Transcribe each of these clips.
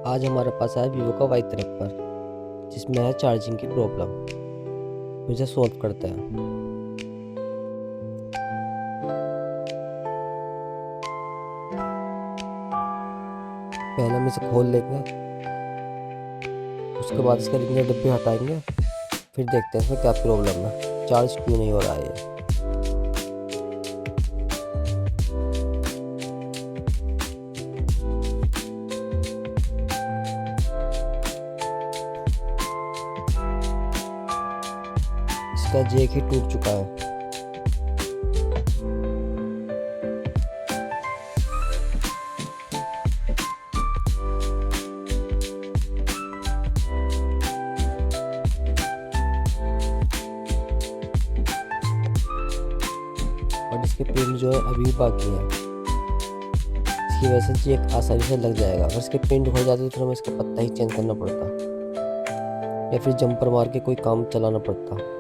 आज हमारे पास आया वीवो का वाई तिरपन जिसमें है चार्जिंग की प्रॉब्लम। इसे सॉल्व करते हैं। पहले हम इसे खोल लेंगे, उसके बाद इसके रिंग के डिब्बे हटाएंगे, फिर देखते हैं इसमें क्या प्रॉब्लम है, चार्ज क्यों नहीं हो रहा है ये। इसका जैक ही टूट चुका है। और इसके पिन जो है अभी भी बाकी है। इसकी वजह से जैक आसानी से लग जाएगा। अगर इसके पिन उखड़ जाते तो फिर हमें इसका पत्ता ही चेंज करना पड़ता, या फिर जंपर मार के कोई काम चलाना पड़ता।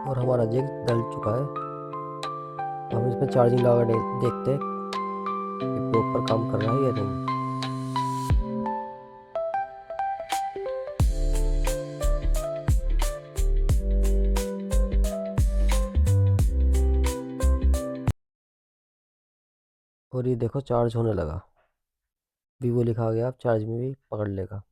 और हमारा जैक डल चुका है। हम इसमें चार्जिंग लगा देखते हैं कि प्रॉपर काम कर रहा है या नहीं। और ये देखो चार्ज होने लगा, वीवो लिखा गया, अब चार्ज में भी पकड़ लेगा।